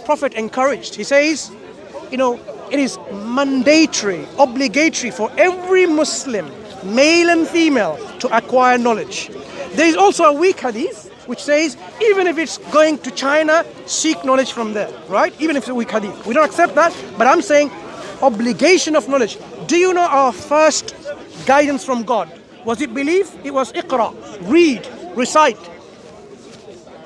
Prophet encouraged. He says, it is mandatory, obligatory for every Muslim, male and female, to acquire knowledge. There is also a weak hadith which says, even if it's going to China, seek knowledge from there, right? Even if it's a weak hadith. We don't accept that, but I'm saying obligation of knowledge. Do you know our first guidance from God? Was it belief? It was iqra, read, recite.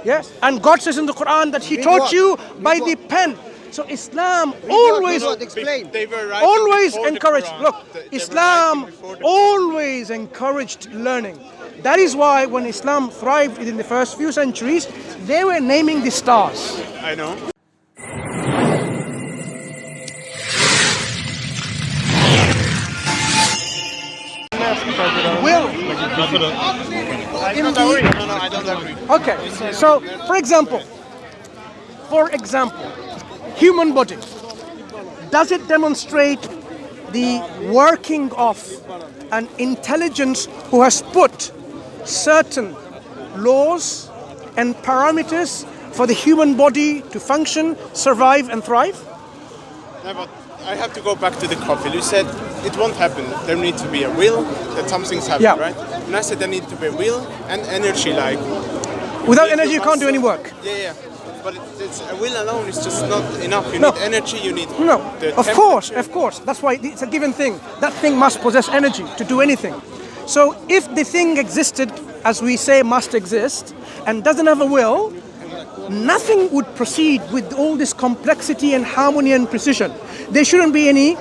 Yes? And God says in the Quran that He taught you by the pen. So Islam always encouraged. Look, Islam always encouraged learning. That is why when Islam thrived in the first few centuries, they were naming the stars. I know. Will. No, I don't agree. Okay, so for example, human body, does it demonstrate the working of an intelligence who has put certain laws and parameters for the human body to function, survive and thrive? No, but I have to go back to the coffee. You said it won't happen. There needs to be a will that something's happening, right? And I said there needs to be a will and energy. Like without energy, you can't do any work. Yeah. But it's a will alone is just not enough. You need energy. You need of course. That's why it's a given thing. That thing must possess energy to do anything. So if the thing existed, as we say, must exist, and doesn't have a will, nothing would proceed with all this complexity and harmony and precision. There shouldn't be any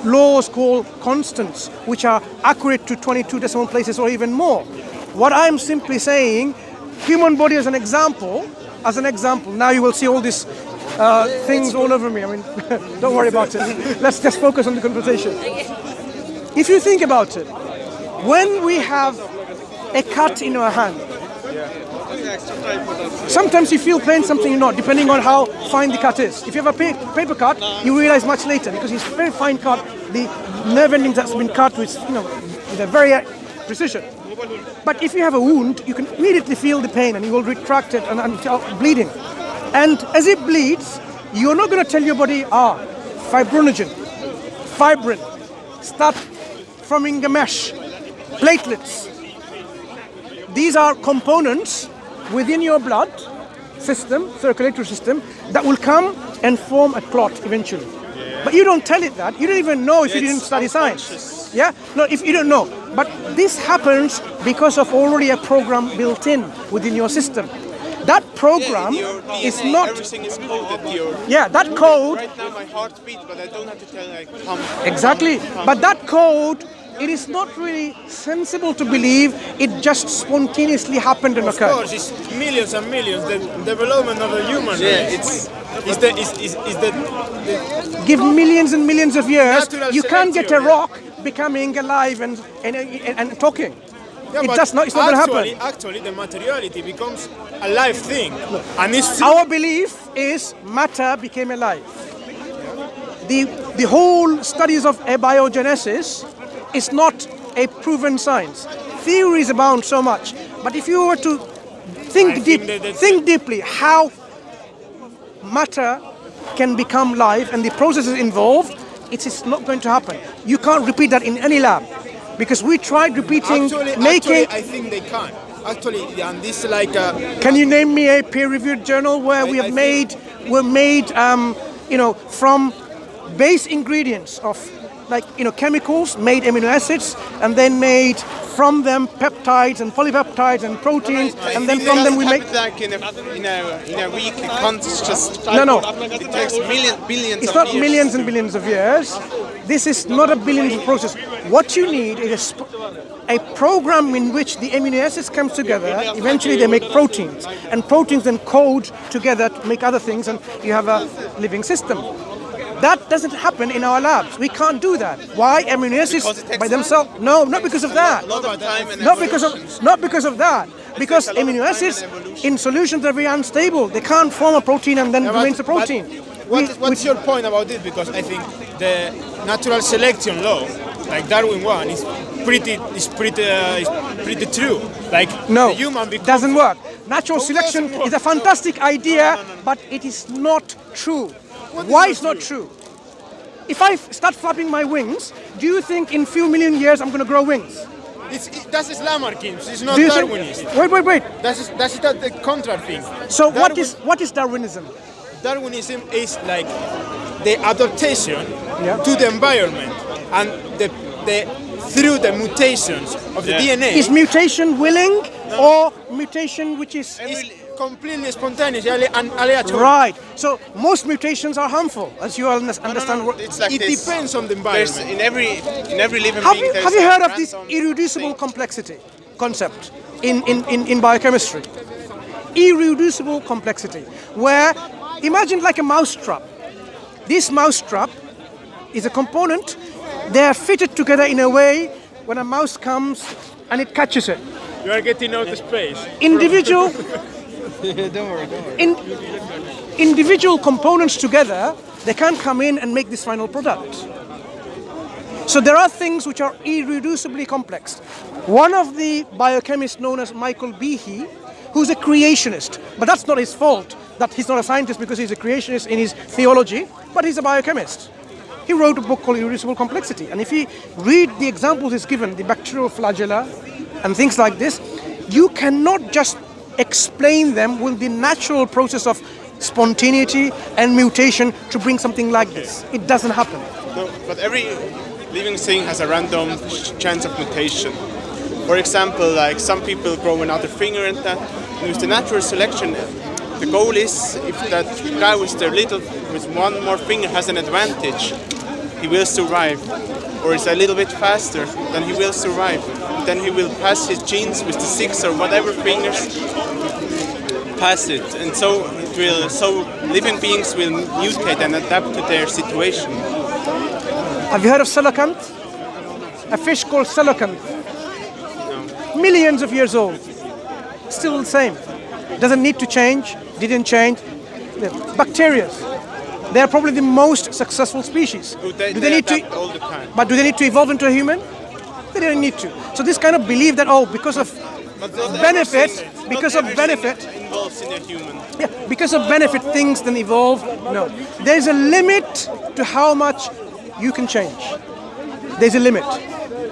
laws called constants, which are accurate to 22 decimal places or even more. What I'm simply saying, human body as an example, now you will see all these things all over me. I mean, don't worry about it. Let's just focus on the conversation. If you think about it, when we have a cut in our hand, sometimes you feel pain, sometimes you not, depending on how fine the cut is. If you have a paper cut, you realize much later because it's a very fine cut. The nerve endings that's been cut with a very precision. But if you have a wound, you can immediately feel the pain and you will retract it and bleeding. And as it bleeds, you're not going to tell your body, fibrin, start forming a mesh, platelets. These are components within your blood system, circulatory system, that will come and form a clot eventually. But you don't tell it that. You don't even know if you didn't study science. Yeah? No, if you don't know. But this happens because of already a program built in within your system. That program is not... Everything is coded. That code... Right now my heart beats, but I don't have to tell Exactly. But that code... It is not really sensible to believe it just spontaneously happened and occurred. Of course, it's millions and millions. The development of a human race give millions and millions of years. You can't get a selection, rock becoming alive and talking. It's not going to happen. Actually, the materiality becomes a live thing. And our belief is matter became alive. The whole studies of abiogenesis is not a proven science. Theories abound so much, but if you were to think deeply how matter can become live and the processes involved, it is not going to happen. You can't repeat that in any lab, because we tried repeating, Actually, I think they can. Actually, and this like. Can you name me a peer-reviewed journal where we're made from base ingredients of chemicals, made amino acids, and then made from them peptides and polypeptides and proteins, and then from them we make... Like in a week, it can't just... No. It takes billions It's of not years. millions and billions of years. This is not a billions of process. What you need is a program in which the amino acids come together. Eventually they make proteins, and proteins then code together to make other things, and you have a living system. That doesn't happen in our labs. We can't do that. Why? Amino acids by themselves? No, not because of that. Not because of that. Because amino acids in solutions are very unstable. They can't form a protein and then remains a protein. What's your point about it? Because I think the natural selection law, like Darwin one, is pretty true. Like no, the human doesn't work. natural selection is a fantastic idea, but it is not true. Why it's not true? If I start flapping my wings, do you think in few million years I'm going to grow wings? That's Islamarchism. It's not Darwinism. Wait. That's the contrary thing. So what is Darwinism? Darwinism is like the adaptation to the environment and through the mutations of the DNA. Is mutation willing or mutation which is completely spontaneous and aleatory? Right. So most mutations are harmful, as you all understand. It's like it depends on the environment. In every living Have being. you heard of this irreducible complexity concept in biochemistry? Irreducible complexity, where imagine like a mousetrap. This mousetrap is a component. They are fitted together in a way when a mouse comes and it catches it. You are getting out of space. Individual. Don't worry. Individual components together, they can't come in and make this final product. So there are things which are irreducibly complex. One of the biochemists known as Michael Behe, who's a creationist, but that's not his fault that he's not a scientist because he's a creationist in his theology, but he's a biochemist. He wrote a book called Irreducible Complexity, and if you read the examples he's given, the bacterial flagella and things like this, you cannot just explain them with the natural process of spontaneity and mutation to bring something like this. It doesn't happen. No, but every living thing has a random chance of mutation. For example, like some people grow another finger and that. And with the natural selection, the goal is if that guy with one more finger has an advantage, he will survive. Or is a little bit faster, then he will survive. Then he will pass his genes with the 6 or whatever fingers, pass it. And so living beings will mutate and adapt to their situation. Have you heard of coelacanth? A fish called coelacanth. No. Millions of years old. Still the same. Doesn't need to change, didn't change. Bacteria. They are probably the most successful species. They need to all the time. But do they need to evolve into a human? They don't need to. So this kind of belief that because of benefit, involves in a human. Yeah, because of benefit things then evolve. No, there's a limit to how much you can change. There's a limit.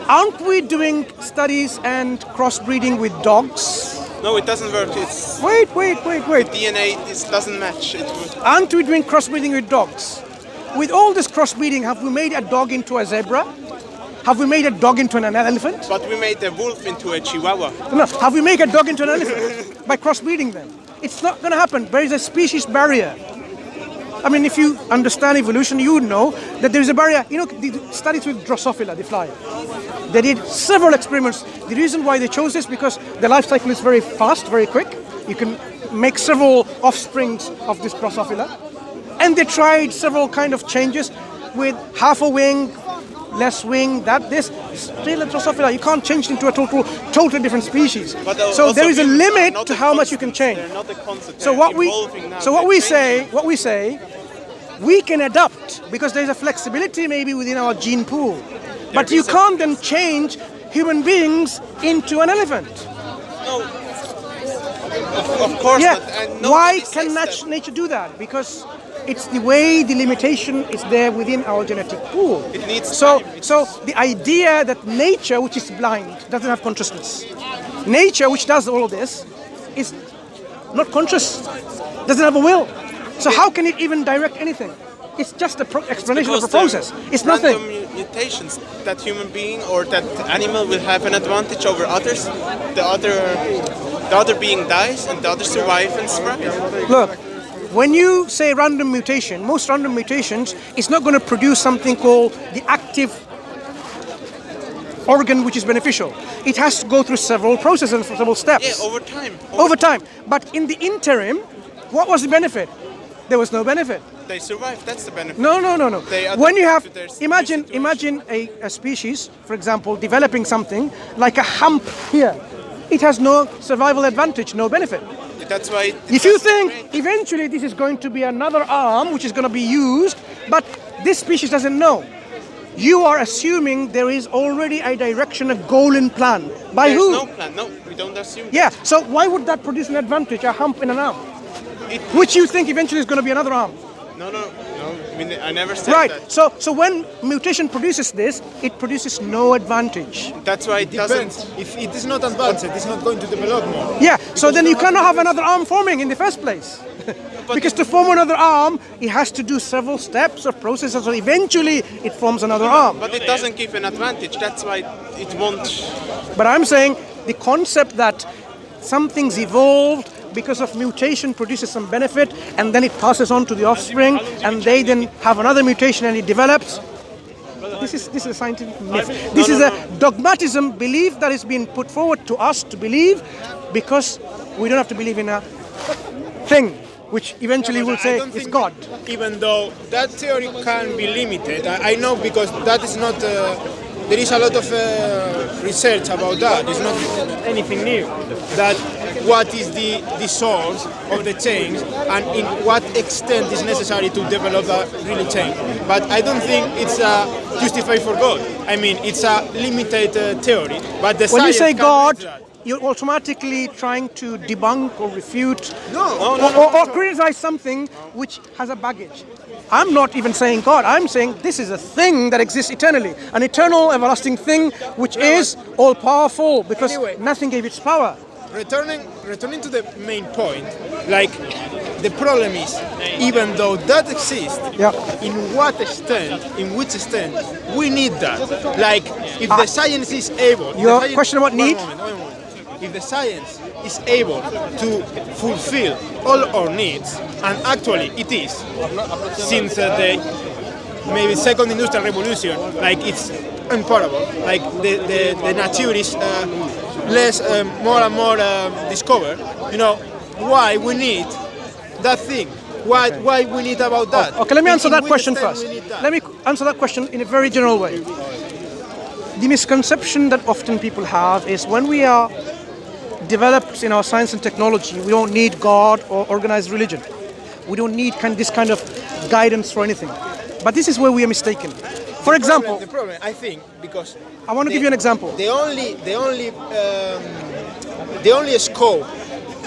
Aren't we doing studies and crossbreeding with dogs? No, it doesn't work. It's Wait. the DNA doesn't match. Aren't we doing crossbreeding with dogs? With all this crossbreeding, have we made a dog into a zebra? Have we made a dog into an elephant? But we made a wolf into a chihuahua. No, have we made a dog into an elephant by crossbreeding them? It's not going to happen. There is a species barrier. I mean, if you understand evolution, you would know that there is a barrier. You know, the studies with Drosophila, the fly. They did several experiments. The reason why they chose this because the life cycle is very fast, very quick. You can make several offsprings of this Drosophila. And they tried several kind of changes with half a wing, less wing, this. Still a Drosophila. You can't change it into a totally different species. So there is a limit to how much you can change. So what we say, we can adapt because there is a flexibility maybe within our gene pool. But you can't then change human beings into an elephant. No. Of course Yeah. not. Why can nature do that? Because it's the way the limitation is there within our genetic pool. It needs so time. the idea that nature, which is blind, doesn't have consciousness. Nature, which does all of this, is not conscious, doesn't have a will. So how can it even direct anything? It's just an explanation of the process. It's nothing. Random mutations that human being or that animal will have an advantage over others. The other being dies and the other survive and spread. Look, when you say random mutation, most random mutations is not going to produce something called the active organ which is beneficial. It has to go through several processes and several steps. Yeah, over time. Over time. But in the interim, what was the benefit? There was no benefit. They survive. That's the benefit. No. When you have, imagine situation. a species, for example, developing something like a hump here. It has no survival advantage, no benefit. That's why. If you think eventually this is going to be another arm which is going to be used, but this species doesn't know. you are assuming there is already a direction, a goal in plan. By There's who? no plan. No, we don't assume. Yeah, so why would that produce an advantage, a hump in an arm? It, Which you think eventually is going to be another arm. no. I mean, I never said Right, that. so when mutation produces this, it produces no advantage. That's why it Depends. doesn't. If it is not advanced, it's not going to develop more. Yeah, so then you cannot have another arm forming in the first place. Because to form another arm, it has to do several steps or processes, so eventually it forms another arm. But it doesn't give an advantage. That's why it won't. But I'm saying the concept that something's evolved because of mutation produces some benefit and then it passes on to the offspring and they then have another mutation and it develops. This is a scientific myth. This is a dogmatism, belief that is being put forward to us to believe because we don't have to believe in a thing which eventually will say it's God. Even though that theory can be limited, I know because that is not. There is a lot of research about that. It's not anything new. That what is the source of the change and in what extent is necessary to develop a really change. But I don't think it's justified for God. I mean, it's a limited theory. But the When you science say can God, reach that. you're automatically trying to debunk or refute No. or criticize something which has a baggage. I'm not even saying God, I'm saying this is a thing that exists eternally, an eternal, everlasting thing which is all-powerful because Anyway. nothing gave its power. Returning to the main point, like the problem is, even though that exists, Yeah. in which extent, we need that. Like, if the science is able... Your the science- question about need? One moment. If the science is able to fulfill all our needs, and actually it is, since the maybe second industrial revolution, like it's unparalleled. Like the nature is more and more discovered. You know why we need that thing. Why we need about that? Okay, let me answer In that which question extent first. we need that? Let me answer that question in a very general way. The misconception that often people have is when we are developed in our science and technology, we don't need God or organized religion. We don't need this kind of guidance for anything. But this is where we are mistaken. For example, The problem, I think, because I want to give you an example. the only scope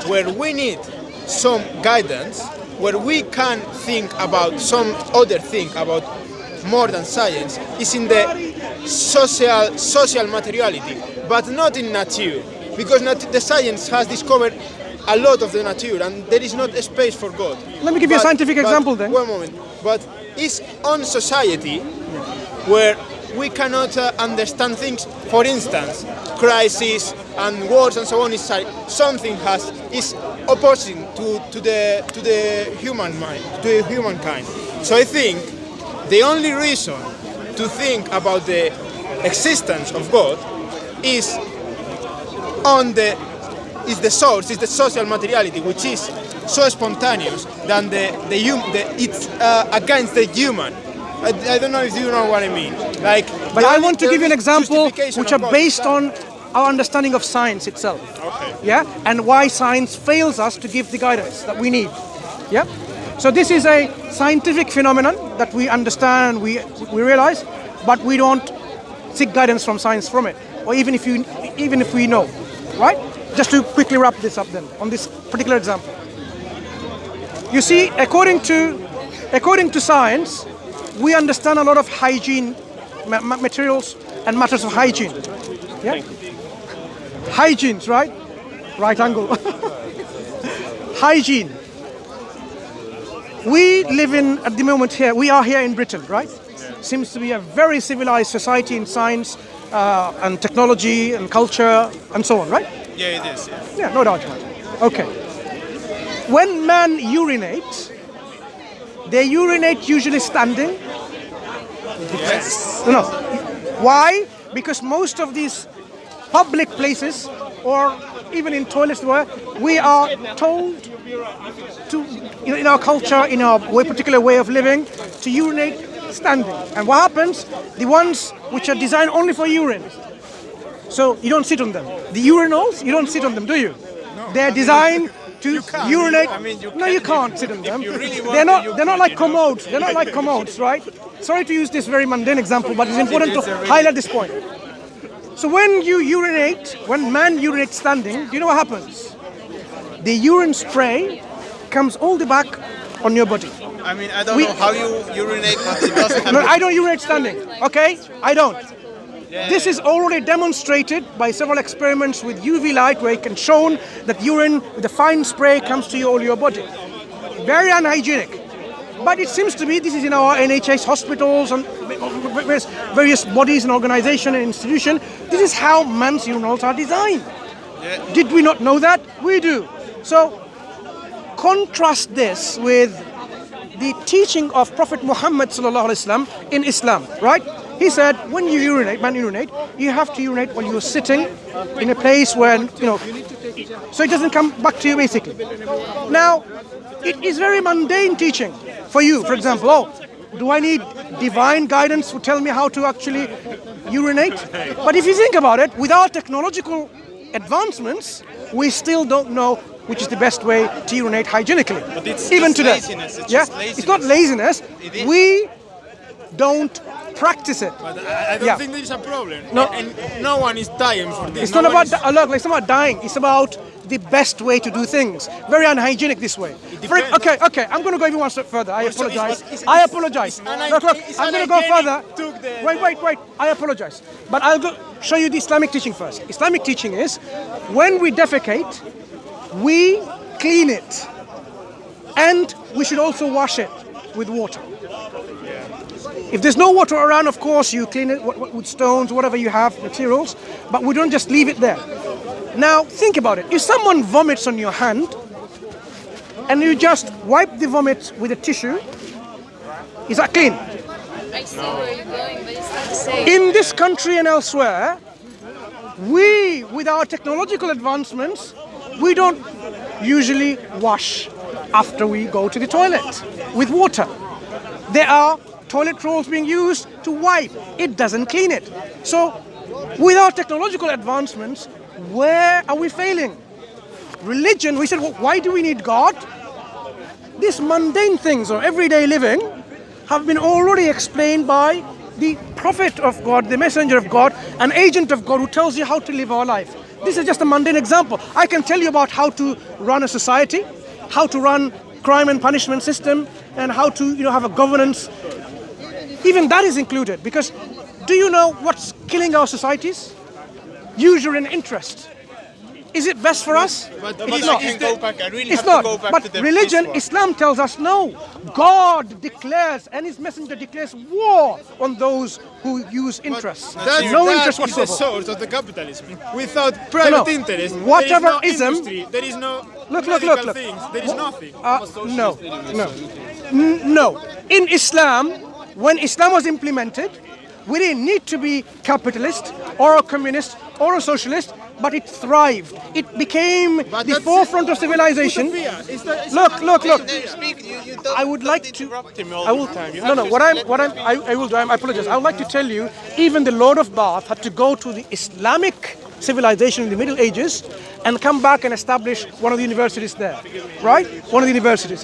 where we need some guidance, where we can think about some other thing about more than science, is in the social materiality, but not in nature, because the science has discovered a lot of the nature, and there is not a space for God. Let me give you a scientific example then. One moment, but it's on society where we cannot understand things. For instance, crisis and wars and so on is something is opposing to the human mind, to the humankind. So I think the only reason to think about the existence of God is the source, is the social materiality, which is so spontaneous than it's against the human. I don't know if you know what I mean. Like, But I want to give you an example justification which are about based that. on our understanding of science itself. Okay. Yeah? And why science fails us to give the guidance that we need. Yeah? So this is a scientific phenomenon that we understand and we realize, but we don't seek guidance from science from it. Or even if we know. Right? Just to quickly wrap this up then, on this particular example. You see, according to science, we understand a lot of hygiene materials and matters of hygiene. Yeah? Hygienes, right? Right angle. Hygiene. We live at the moment here, we are here in Britain, right? Seems to be a very civilized society in science and technology and culture and so on, right? Yeah, it is. Yeah. Yeah, no doubt about it. Okay. When men urinate, they urinate usually standing. Yes. No. Why? Because most of these public places, or even in toilets, where we are told to, in our culture, in our particular way of living, to urinate standing. And what happens? The ones which are designed only for urine. So you don't sit on them. The urinals, you don't sit on them, do you? They're designed to urinate. I mean, you no, you can can't sit on them. you really They're want to, not. They're not you like can, you know. commodes. They're not like commodes, right? sorry to use this very mundane example, but it's important to highlight this point. So when you urinate, when man urinates standing, do you know what happens? The urine spray comes all the back on your body. I mean, I don't know how you urinate, but it doesn't happen. No, I don't urinate standing, okay? I don't. This is already demonstrated by several experiments with UV light where it can show that urine with a fine spray comes to all your body. Very unhygienic. But it seems to be this is in our NHS hospitals and various bodies and organizations and institutions. This is how man's urinals are designed. Did we not know that? We do. So contrast this with the teaching of Prophet Muhammad sallallahu alaihi wasallam in Islam, right? He said, when you urinate, you have to urinate while you're sitting in a place where, so it doesn't come back to you basically. Now, it is very mundane teaching for you. For example, do I need divine guidance to tell me how to actually urinate? But if you think about it, without technological advancements, we still don't know which is the best way to urinate hygienically. But it's even today. Laziness. It's yeah, laziness. It's not laziness. We don't practice it. But I don't think there is a problem. No. And no one is dying for this. It's not about it's not about dying. It's about the best way to do things. Very unhygienic this way. Okay. I'm going to go even one step further. I apologize. I apologize. Look. I'm going to go further. Wait. I apologize. But I'll go show you the Islamic teaching first. Islamic teaching is when we defecate, we clean it, and we should also wash it with water. If there's no water around, of course, you clean it with stones, whatever you have, materials, but we don't just leave it there. Now, think about it. If someone vomits on your hand, and you just wipe the vomit with a tissue, is that clean? I see where you're going, but it's not the same. In this country and elsewhere, we, with our technological advancements, we don't usually wash after we go to the toilet with water. There are toilet rolls being used to wipe. It doesn't clean it. So, with our technological advancements, where are we failing? Religion, we said, well, why do we need God? These mundane things or everyday living have been already explained by the Prophet of God, the Messenger of God, an agent of God who tells you how to live our life. This is just a mundane example. I can tell you about how to run a society, how to run crime and punishment system, and how to have a governance. Even that is included, because do you know what's killing our societies? Usury and interest. Is it best for us? But It's not. It's not. But religion, Islam tells us no. God declares, and His Messenger declares war on those who use interest. No interest That is the whatsoever. source of the capitalism. Without private interest, Whatever there is no ism, industry, there is no Look. medical things, there is nothing. No. In Islam, when Islam was implemented, we didn't need to be capitalist or a communist or a socialist, but it thrived. It became the forefront of civilization. Look. I would like to. I will. No. I will do. I apologize. I would like to tell you, even the Lord of Bath had to go to the Islamic civilization in the Middle Ages and come back and establish one of the universities there, right? One of the universities.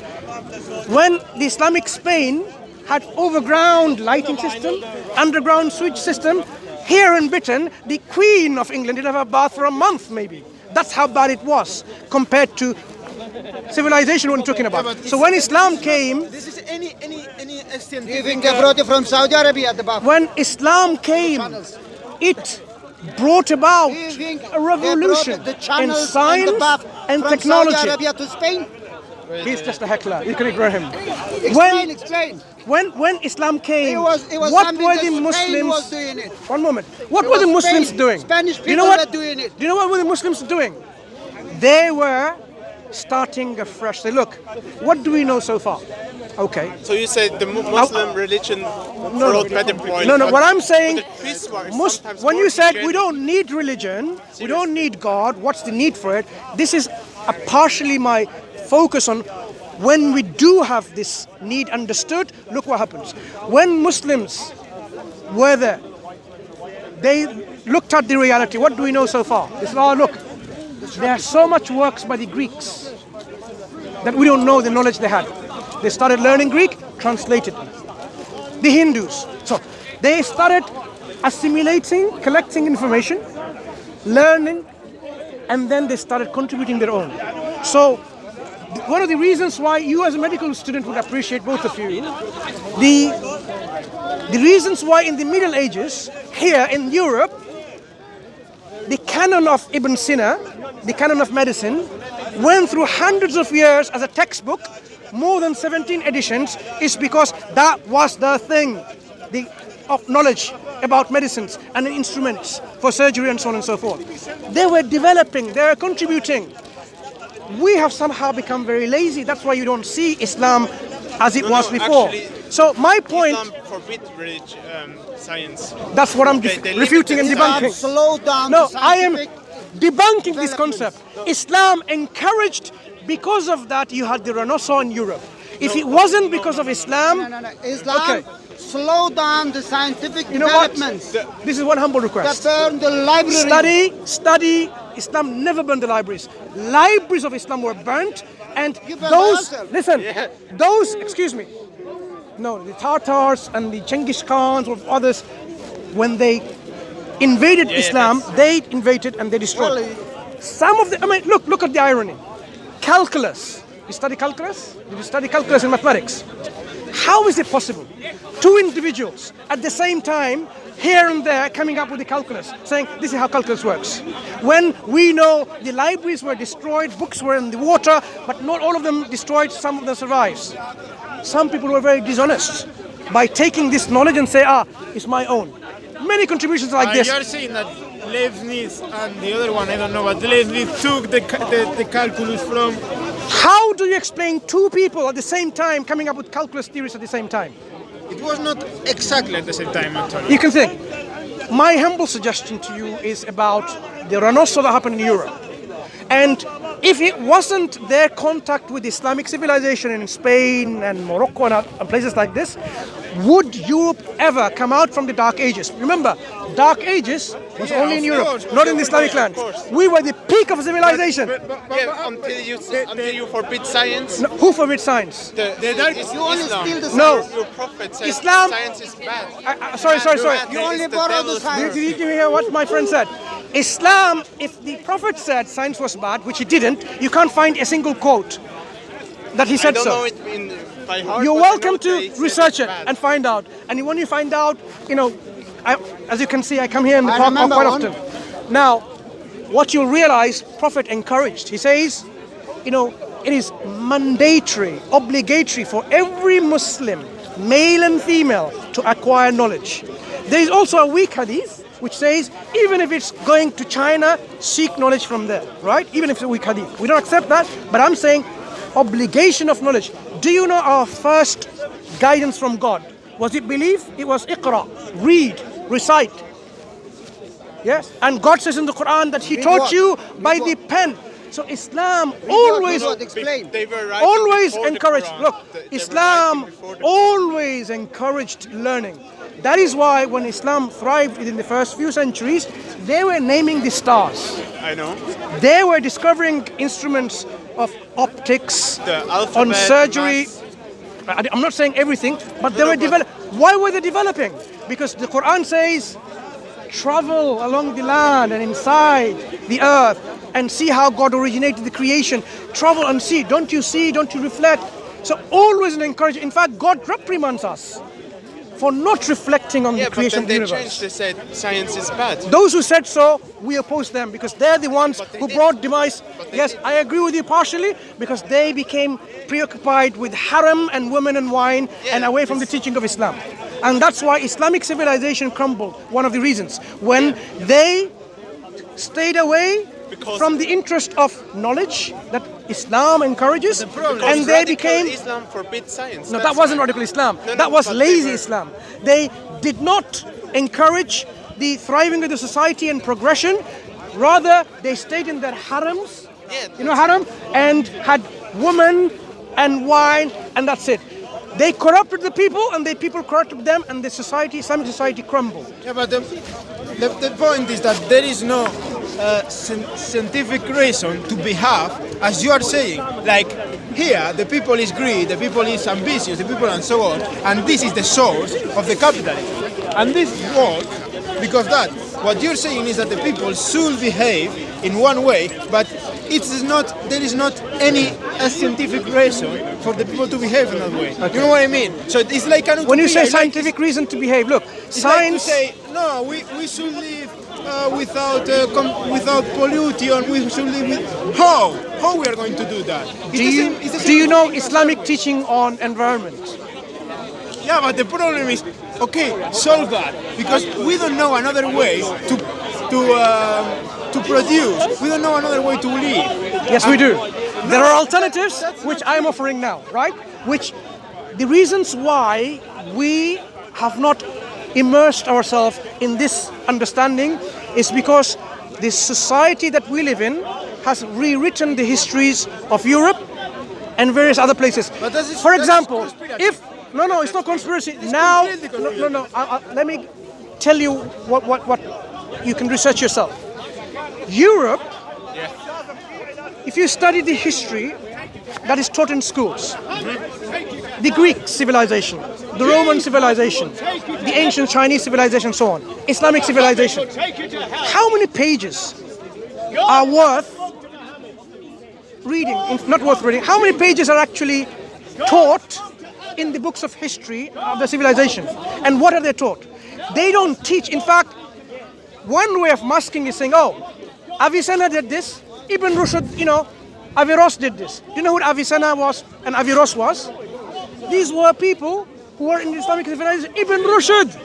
When the Islamic Spain had overground lighting system, underground sewage system, here in Britain, the Queen of England didn't have a bath for a month, maybe. That's how bad it was compared to civilization we're talking about. So when Islam came, This is any extent. Do you think they brought it from Saudi Arabia at the back? when Islam came, it brought about Do you think a revolution the in channels and the science bath and from technology. Saudi Arabia to Spain? He's just a heckler. You can ignore him. Explain. When Islam came, It was what something were that the Spain Muslims? was doing it. One moment. What It were the was Muslims Spain. doing? Spanish Do you know people what? were doing it. Do you know what were the Muslims doing? They were starting afresh. Say, look, what do we know so far? Okay. So you said the Muslim religion brought better points. No. What I'm saying, But the peace was sometimes when more you said we integrated. don't need religion, we don't need God, what's the need for it? This is partially my focus on when we do have this need understood, look what happens. When Muslims were there, they looked at the reality. What do we know so far? They said, oh, look, there are so much works by the Greeks that we don't know the knowledge they had. They started learning Greek, translated it. the Hindus. So they started assimilating, collecting information, learning, and then they started contributing their own. So one of the reasons why you as a medical student would appreciate, both of you, the reasons why in the Middle Ages, here in Europe, the canon of Ibn Sina, the canon of medicine, went through hundreds of years as a textbook, more than 17 editions, is because that was the thing of knowledge about medicines and instruments for surgery and so on and so forth. They were developing, they were contributing. We have somehow become very lazy. That's why you don't see Islam as it was before. Actually, so my point... Islam forbids science. That's what I'm refuting and debunking. Slow down. No, the I am scientific debunking this concept. Islam encouraged, because of that, you had the Renaissance in Europe. If it wasn't because of Islam... No. Islam, slow down the scientific You know what? developments. This is one humble request. Burn the library. Study. Islam never burned the libraries. Libraries of Islam were burnt, and You burned those, yourself. listen, those, excuse me, no, the Tatars and the Genghis Khans or others, when they invaded Islam, they invaded and they destroyed. Some of the, I mean, look at the irony. Calculus. You study calculus? Did you study calculus in mathematics? How is it possible? Two individuals at the same time, here and there, coming up with the calculus, saying this is how calculus works. When we know the libraries were destroyed, books were in the water, but not all of them destroyed, some of them survives. Some people were very dishonest by taking this knowledge and say, it's my own. Many contributions like this. You're saying that Leibniz and the other one, I don't know, but Leibniz took the calculus from... How do you explain two people at the same time coming up with calculus theories at the same time? It was not exactly at the same time, actually. You can think. My humble suggestion to you is about the Renaissance that happened in Europe. And if it wasn't their contact with Islamic civilization in Spain and Morocco and places like this, would Europe ever come out from the Dark Ages? Remember, Dark Ages was only in Europe, not in the Islamic lands. We were the peak of civilization. Until you forbid science. No, who forbids science? You only steal the No. science. Your prophet said Islam- science is bad. Sorry. You only borrow the science. Did you hear what my friend said? Islam, if the Prophet said science was bad, which he didn't, you can't find a single quote that he said I don't so. know it by heart. You're but I know welcome that to he said research it's it bad. and find out. And when you find out, as you can see, I come here in the I park remember quite one. often. Now, what you'll realize, Prophet encouraged. He says, it is mandatory, obligatory for every Muslim, male and female, to acquire knowledge. There is also a weak hadith which says, even if it's going to China, seek knowledge from there, right? Even if it's a weak hadith. We don't accept that, but I'm saying obligation of knowledge. Do you know our first guidance from God? Was it belief? It was iqra, read, recite. Yes? And God says in the Quran that He taught what? you Read by what? the pen. So Islam Read always what? Explain. They were writing always before the encouraged. Quran. Look, They were Islam writing before the Quran. always encouraged learning. That is why when Islam thrived in the first few centuries, they were naming the stars. I know. They were discovering instruments of optics, The alphabet, on surgery. maths. I'm not saying everything, but they were developing. Why were they developing? Because the Quran says, travel along the land and inside the earth and see how God originated the creation. Travel and see. Don't you see? Don't you reflect? So always an encouragement. In fact, God reprimands us for not reflecting on the But creation then of the they universe. changed. They said science is bad. Those who said so, we oppose them because they're the ones But they who did. brought demise. But they Yes, did. I agree with you partially because they became preoccupied with haram and women and wine and away from the teaching of Islam. And that's why Islamic civilization crumbled, one of the reasons. When they stayed away from the interest of knowledge that Islam encourages, and they became... Islam forbids science. No, That's that wasn't why. radical Islam. No, That was but lazy they were- Islam. They did not encourage the thriving of the society and progression. Rather, they stayed in their harems, haram, and had women and wine, and that's it. They corrupted the people, and the people corrupted them, and the society, Islamic society, crumbled. Yeah, but the point is that there is no scientific reason to behave as you are saying. Like here the people is greed, the people is ambitious, the people and so on, and this is the source of the capitalism. And this works because that what you're saying is that the people should behave in one way, but there is not any scientific reason for the people to behave in that way. Okay. You know what I mean? So it's like an utopia. When you say scientific reason to behave, look, science. Like to say no, we should live without pollution. We should live with how we are going to do that? Do you know Islamic teaching on environment? Yeah, but the problem is, okay, solve that, because we don't know another way to produce. We don't know another way to live. Yes, we do. There are alternatives, which I'm offering now, right? Which the reasons why we have not immersed ourselves in this understanding is because the society that we live in has rewritten the histories of Europe and various other places. For example, if no, it's not conspiracy. Now, no. Let me tell you what you can research yourself. Europe, if you study the history that is taught in schools, the Greek civilization, the Roman civilization, the ancient Chinese civilization, so on, Islamic civilization, how many pages are worth reading, not worth reading, how many pages are actually taught in the books of history of the civilization? And what are they taught? They don't teach. In fact, one way of masking is saying, oh, Avicenna did this, Ibn Rushd, Averroes did this. Do you know who Avicenna was and Averroes was? These were people who were in the Islamic civilization. Ibn Rushd,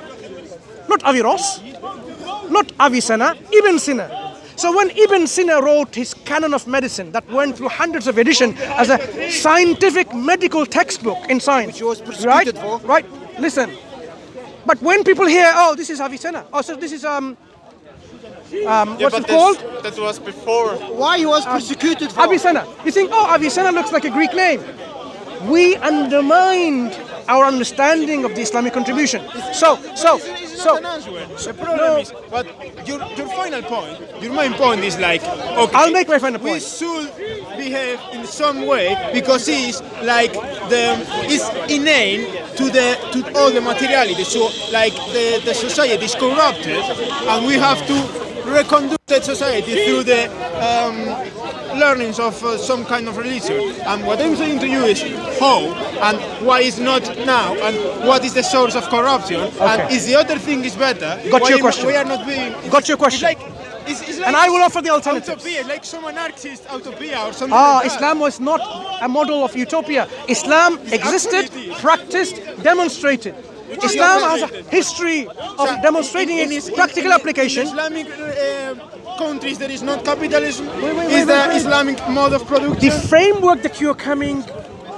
not Averroes, not Avicenna, Ibn Sina. So when Ibn Sina wrote his Canon of Medicine that went through hundreds of editions as a scientific medical textbook in science, which was persecuted for. Right, listen. But when people hear, oh, this is Avicenna, oh, so this is what's it called? That was before. Why he was persecuted for? Avicenna. You think, oh, Avicenna looks like a Greek name. We undermined our understanding of the Islamic contribution. So. The problem is, but your final point, your main point is like, okay, I'll make my final we point. should behave in some way because it's like it's innate to all the materiality. So like the society is corrupted, and we have to reconduct that society through the learnings of some kind of religion. And what I'm saying to you is how and why is not now, and what is the source of corruption, and is the other thing is better. Got your question. We are not being. Got your question. It's like and I will offer the alternatives. Utopia, like some anarchist utopia or something like that. Islam was not a model of utopia. Islam existed, practiced, demonstrated. Islam has a history of demonstrating its practical application. In Islamic countries, there is not capitalism. Is the Islamic mode of production. The framework that you're coming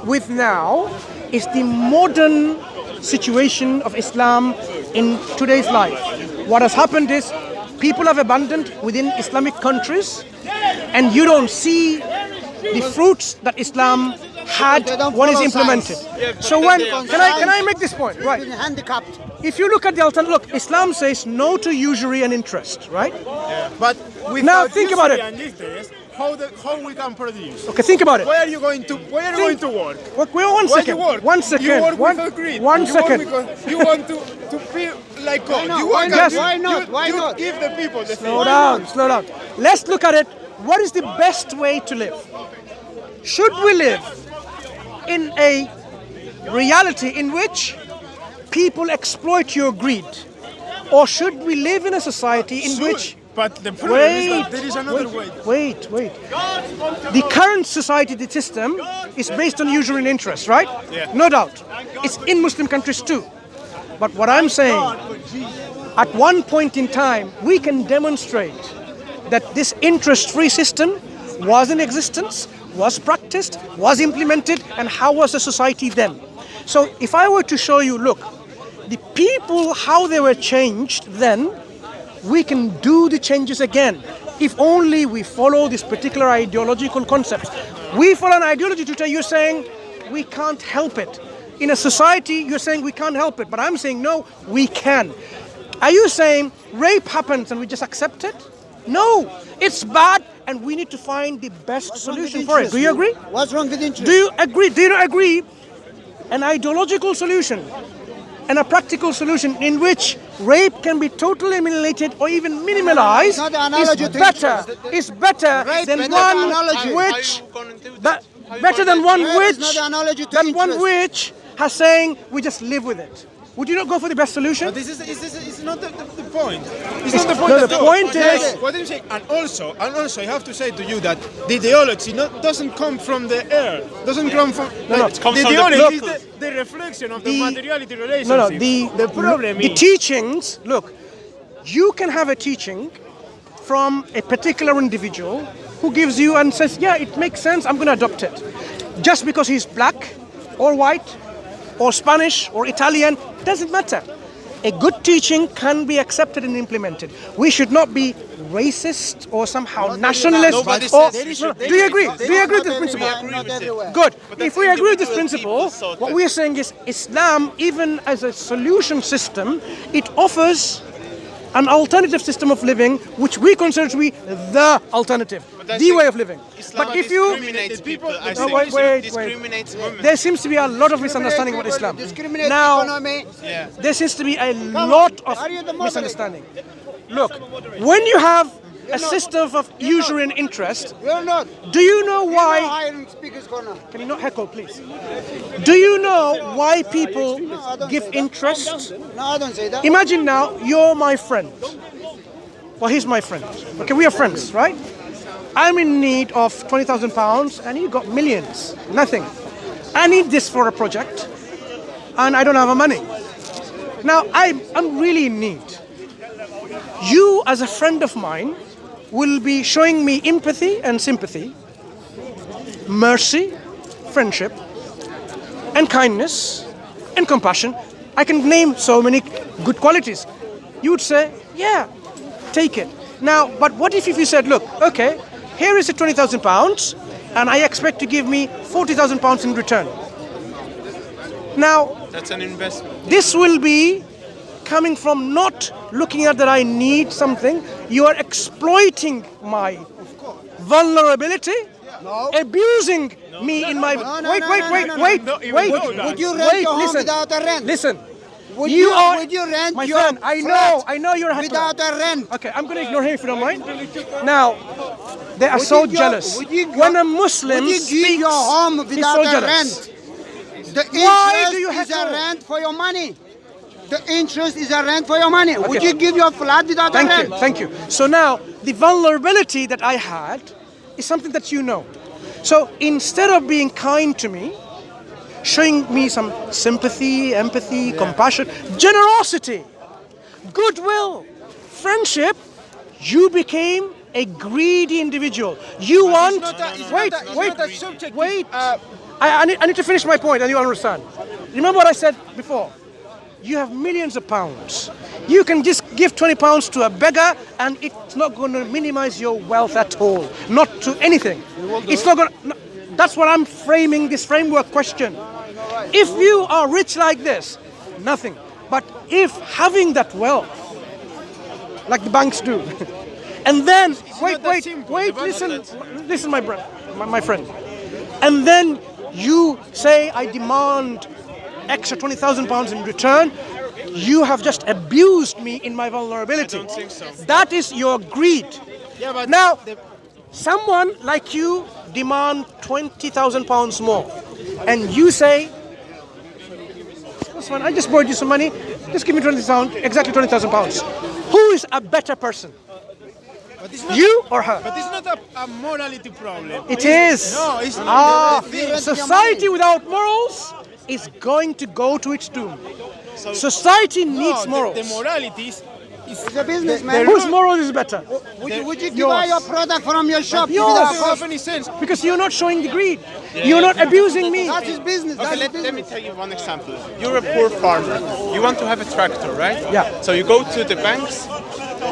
with now is the modern situation of Islam in today's life. What has happened is people have abandoned within Islamic countries, and you don't see the fruits that Islam had when it's implemented. So when can I make this point? Right. Handicapped. If you look at the alternative, look, Islam says no to usury and interest, right? Yeah. But now think about it. How we can produce? Okay, think about it. Where are you going to work? One second. You work? One second. You work without greed. One you second. You want to feel like God. Why not? Why not? Why you not? Give the people the Slow down. Let's look at it. What is the best way to live? Should we live in a reality in which people exploit your greed? Or should we live in a society in which... But the problem is that there is another way. Wait. The current society, the system, is based on usury and interest, right? Yeah. No doubt. It's in Muslim countries too. But what I'm saying, at one point in time, we can demonstrate that this interest-free system was in existence, was practiced, was implemented, and how was the society then? So if I were to show you, look, the people, how they were changed then, we can do the changes again if only we follow this particular ideological concept. We follow an ideology today, you're saying we can't help it. In a society, you're saying we can't help it, but I'm saying no, we can. Are you saying rape happens and we just accept it? No, it's bad, and we need to find the best solution for it. Do you agree? What's wrong with interest? Do you agree? Do you not agree? An ideological solution and a practical solution in which rape can be totally eliminated or even minimalized It's not the analogy is to better. interest. Is better Rape than is not the one analogy. which How are you gonna do that, that? How are you better gonna than do one Rape is which not the analogy to than one interest. which has saying we just live with it. Would you not go for the best solution? But this is not the point. It's not the point no, at the all. point is- What I'm saying, and also, I have to say to you that the ideology doesn't come from the air. Doesn't come from. No. The It comes from the ideology people. is the reflection of the The- materiality relationship. No, the problem the is teachings. Look, you can have a teaching from a particular individual who gives you and says, "Yeah, it makes sense. I'm going to adopt it," just because he's black, or white, or Spanish, or Italian. Doesn't matter. A good teaching can be accepted and implemented. We should not be racist or somehow nationalist. Nobody or, says we no, should do you agree? be. Do you agree with this Not principle? everywhere, not everywhere. Good. But If that's we agree with this individual principle, people, so what that- we're saying is Islam, even as a solution system, it offers an alternative system of living, which we consider to be the alternative, that's the it. way of living. Islam But if you, discriminates people, I No, think. wait. Discriminates women. there seems to be a lot of misunderstanding about Islam. Discriminate Now, economy. Yeah. there seems to be a lot of Are you the moderator? misunderstanding. Look, when you have a system of usury and interest, You're not. do you know You're why? not hiring speakers corner. Can you not heckle, please? Do you know why people give interest? No, I don't say that. Imagine now you're my friend. Well, he's my friend. Okay, we are friends, right? I'm in need of £20,000 and you got millions. Nothing. I need this for a project and I don't have the money. Now, I'm really in need. You, as a friend of mine, will be showing me empathy and sympathy, mercy, friendship, and kindness, and compassion. I can name so many good qualities. You would say, yeah, take it. Now, but what if you said, look, okay, here is the £20,000 and I expect to give me £40,000 in return. Now, That's an investment. this will be coming from not looking at that I need something. You are exploiting my vulnerability, abusing me in my... Wait. Would you rent your home listen. without a rent? Listen. Would you are... would you rent my your friend, flat I know you're a heckler. without a rent? Okay, I'm going to ignore him if you don't mind. Now, they are Would so you go- jealous. would you go- When a Muslim Would you speaks, give your home he's without so a jealous. rent? The Why interest do you is a heckle? rent for your money. The interest is a rent for your money. Would Okay. you give your flat without a rent? Thank you. So now, the vulnerability that I had is something that you know. So instead of being kind to me, showing me some sympathy, empathy, compassion, generosity, goodwill, friendship, you became a greedy individual. You want... Wait. I need to finish my point and you understand. Remember what I said before? You have millions of pounds. You can just give £20 to a beggar and it's not going to minimize your wealth at all. Not to anything. It's not going to... That's what I'm framing this framework question. If you are rich like this, nothing. But if having that wealth, like the banks do, and then, listen, my friend. And then you say, I demand extra £20,000 in return, you have just abused me in my vulnerability. I don't think so. That is your greed. Yeah, but Now, someone like you demand £20,000 more, and you say, that's fine, I just borrowed you some money, just give me exactly £20,000. Who is a better person? But it's not, You or her? But it's not a morality problem. It is. No, it's not. Society without morals is going to go to its doom. Society needs morals. The morality is It's a businessman. Whose moral is better? Would you buy your product from your shop Yours. without doesn't cost? have any sense. Because you're not showing the greed. You're not abusing me. That's his business. Okay, That's his let me business. tell you one example. You're a poor farmer. You want to have a tractor, right? Yeah. So you go to the banks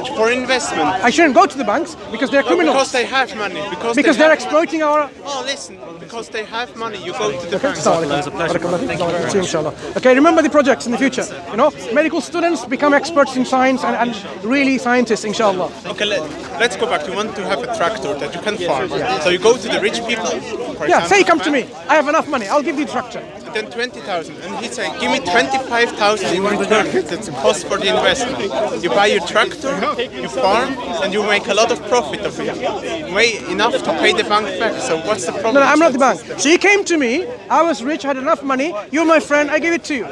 for investment. I shouldn't go to the banks because they're criminals. Because they have money. Because they're exploiting our... Oh, listen, because they have money, you go to the bank. Okay, remember the projects in the future. You know, medical students become experts in science and really scientists, inshallah. Okay, let's go back. You want to have a tractor that you can farm. So you go to the rich people, for Yeah, example, say come to me. I have enough money. I'll give you the tractor. then 20,000, and he's saying, give me 25,000 in return. That's the cost for the investment. You buy your tractor, you farm, and you make a lot of profit of it. Way enough to pay the bank back. So what's the problem? No, I'm not the bank. So you came to me, I was rich, had enough money, you're my friend, I give it to you.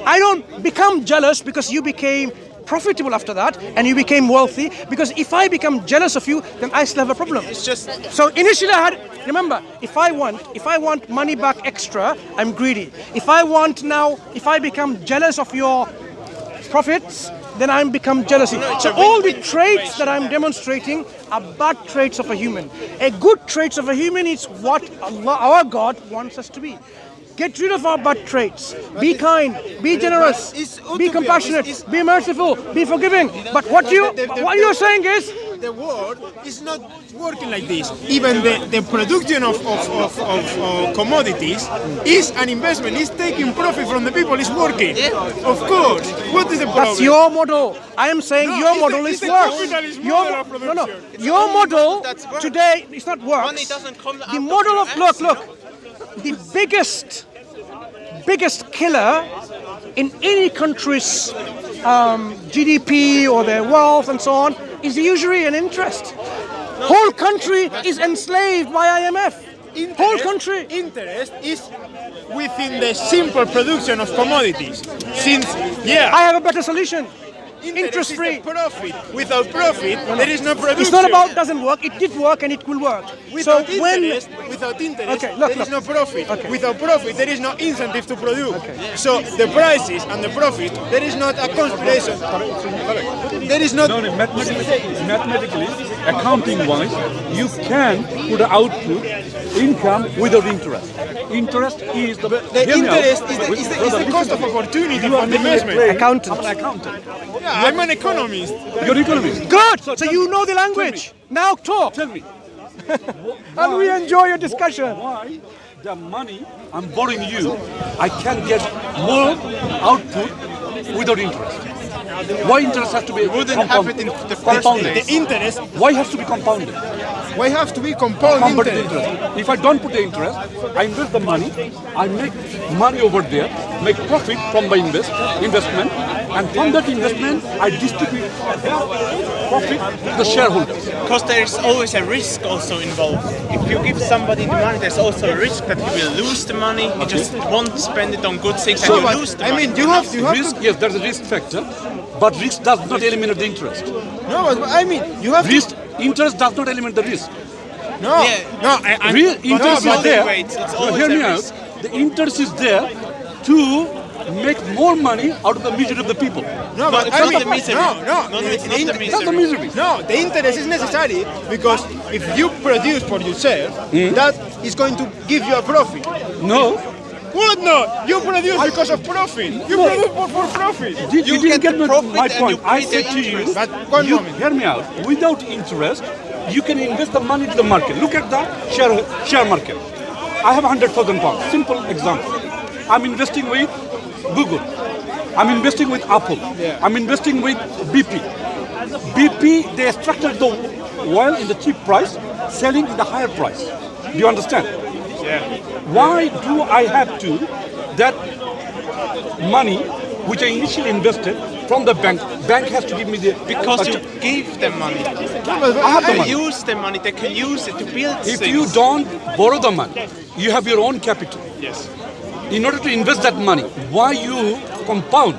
I don't become jealous because you became profitable after that and you became wealthy, because if I become jealous of you, then I still have a problem. It's just... So initially I had, remember, if I want money back extra, I'm greedy. If I become jealous of your profits, then I become jealousy. So all the traits that I'm demonstrating are bad traits of a human. A good traits of a human is what Allah, our God, wants us to be. Get rid of our bad traits. Be kind, be generous, be compassionate, be merciful, be forgiving. But what you're saying is, the world is not working like this. Even the production of commodities is an investment. It's taking profit from the people. It's working. Of course. What is the problem? that's your model. I am saying your model is worse. Your model today is not worse. Money doesn't come out The of model your of ass, look, the biggest killer in any country's GDP or their wealth and so on is the usury and interest. Whole country is enslaved by IMF. Whole country. Interest is within the simple production of commodities. I have a better solution. Interest free. Profit. Without profit, there is no production. It's not about doesn't work. It did work and it will work. Without interest, there is no profit. Okay. Without profit, there is no incentive to produce. Okay. So the prices and the profit, there is not a conspiration. There is not. Mathematically, accounting-wise, you can put an output income without interest. Interest is the interest is the cost of opportunity for the investment. Accountant. I'm an accountant. Yeah, I'm an economist. You're an economist. Good. So you know the language. Now talk. Tell me. And we enjoy your discussion. Why the money I'm borrowing you, I can get more output without interest? Why interest has to be wouldn't have it in the first compounded? place. The interest. Why has to be compounded? Why have to be compounded interest? If I don't put the interest, I invest the money, I make money over there, make profit from my investment, and from that investment, I distribute profit to the shareholders. Because there's always a risk also involved. If you give somebody the money, there's also a risk that he will lose the money. He just won't spend it on good things and you lose the money. I mean, you have risk, yes, there's a risk factor, but risk does not eliminate the interest. No, but I mean, you have risk. Interest does not eliminate the risk. No, Yeah. no. Real interest is there. It's No, always hear a me out. risk. The interest is there to make more money out of the misery of the people. No, but but it's I not mean, the misery. no. It's not the That's the misery. misery. No, the interest is necessary because if you produce for yourself, that is going to give you a profit. No. What no? You produce because of profit. You produce for profit. You You didn't get get the profit my and point. you I pay said the to you, interest. But one moment. hear me out. Without interest, you can invest the money to the market. Look at the share market. I have 100,000 pounds. Simple example. I'm investing with Google. I'm investing with Apple. I'm investing with BP. BP, they extracted the oil in the cheap price, selling in the higher price. Do you understand? Yeah. Why do I have to, that money which I initially invested from the bank has to give me the... Because you gave them money. I have the They money. use the money, they can use it to build If things. you don't borrow the money, you have your own capital. Yes. In order to invest that money, why you compound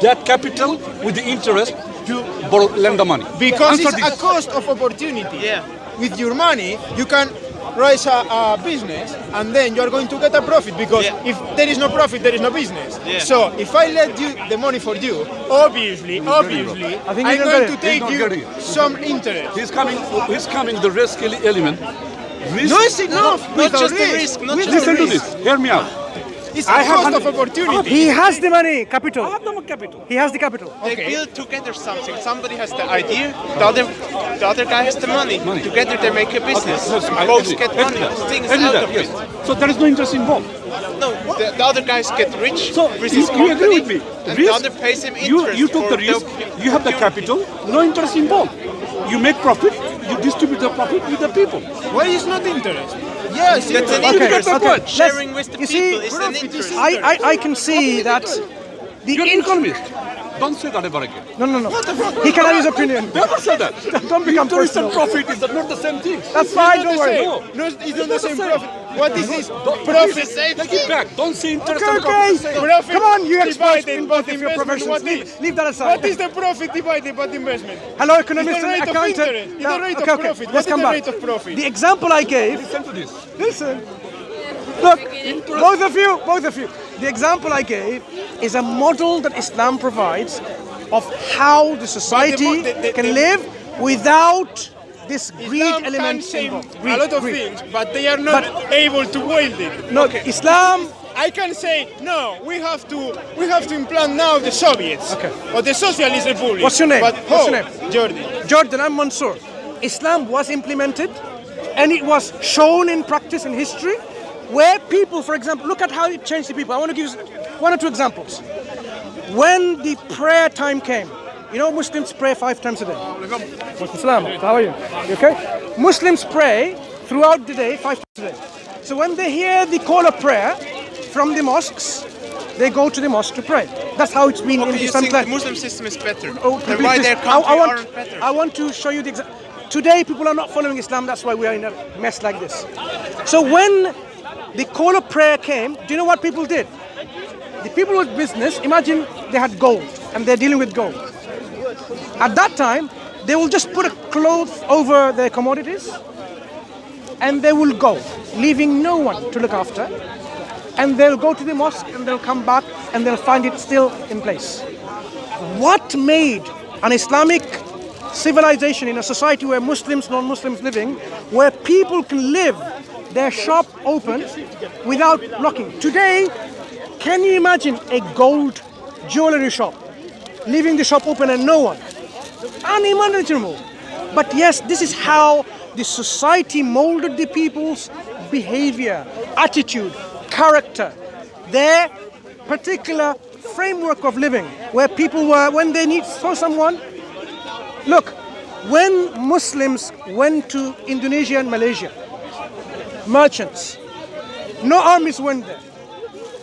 that capital with the interest to lend the money? Because Answer it's a this. cost of opportunity. Yeah. With your money, you can raise a business and then you are going to get a profit because if there is no profit, there is no business. Yeah. So if I let you the money for you, obviously, I'm going to take you some interest. He's coming the risk element. Risk, No, it's enough. Not without just the risk, not just listen the to risk. this. Hear me out. It's I a have cost of 100 opportunity. He has the money, capital. I have no capital. He has the capital. They build together something. Somebody has the idea, the other guy has the money. Together they make a business. Both get money. Things out of it. So there is no interest involved. No, the other guys get rich So with you his company, agree with me? and the other pays him interest. You took for the risk. You have the opportunity. capital. No interest involved. You make profit. You distribute the profit with the people. Why is not interest? Yes, That's an Okay, interest. okay. Sharing with the You people see, is an interest. I can see that the You're an economist. Don't say that ever again. No. He can have his opinion. Never say that. Don't become Interest and personal. profit is not the same thing. That's fine, don't worry. No, it's not the same same. profit. What is this? Profit. Profit. Take it back. Don't say interest Okay, and profit. okay. Profit Come on, you expert divided in both by of your investment, professions. what Leave, is? leave that aside. What is the profit divided by the investment? Hello, economist It's the and rate of accountant. interest. It's the rate of profit. What Let's is come the back. rate of profit? The example I gave. Listen to this. Listen. Look, both of you. The example I gave is a model that Islam provides of how the society can live without this greed Islam element can say involved. a lot of Greed. things, but they are not able to wield it. No, Islam. I can say no. We have to implant now the Soviets or the Socialist Republic. What's your name? But What's your name? Jordan. Jordan, I'm Mansur. Islam was implemented and it was shown in practice in history where people, for example, look at how it changed the people. I want to give you one or two examples. When the prayer time came, you know Muslims pray 5 times a day. Islam, how are you? You okay? Muslims pray throughout the day 5 times a day. So when they hear the call of prayer from the mosques, they go to the mosque to pray. That's how it's been in You the Islamic think the life. Muslim system is better? Oh, Then please, why please. their country aren't better? I want to show you the example. Today, people are not following Islam. That's why we are in a mess like this. So when the call of prayer came, do you know what people did? The people with business, imagine they had gold and they're dealing with gold. At that time, they will just put a cloth over their commodities and they will go, leaving no one to look after. And they'll go to the mosque and they'll come back and they'll find it still in place. What made an Islamic civilization in a society where Muslims, non-Muslims living, where people can live their shop open without knocking? Today, can you imagine a gold jewelry shop, leaving the shop open and no one? Unimaginable. But yes, this is how the society molded the people's behavior, attitude, character, their particular framework of living, where people were, when they saw someone. Look, when Muslims went to Indonesia and Malaysia, merchants, no armies went there,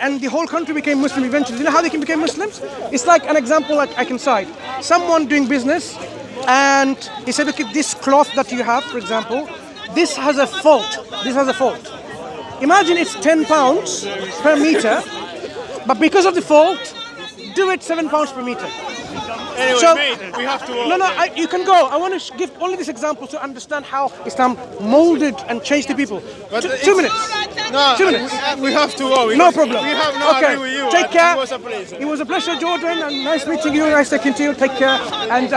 and the whole country became Muslim eventually. You know how they became Muslims? It's like an example like I can cite. Someone doing business, and he said, look at this cloth that you have, for example, this has a fault. This has a fault. Imagine it's 10 pounds per meter, but because of the fault, do it 7 pounds per meter. Anyway, So- mate, we have to. No, you can go. I want to give only this example to understand how Islam molded and changed the people. But 2 minutes. No, 2 minutes. we have to go. No because problem. We have no Okay. agree with you. Take care. It was a pleasure. It was a pleasure, Jordan, and nice meeting you. Nice talking to you. Take care. And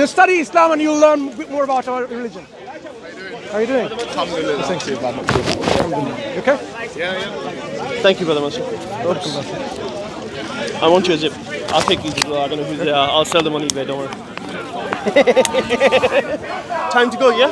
study Islam, and you'll learn a bit more about our religion. How are you doing? Alhamdulillah. Thank you. You okay? Thank you, Brother Mansur. I want you a zip. I'll take these as well. I don't know who's there. I'll sell them on eBay, don't worry. Time to go, yeah?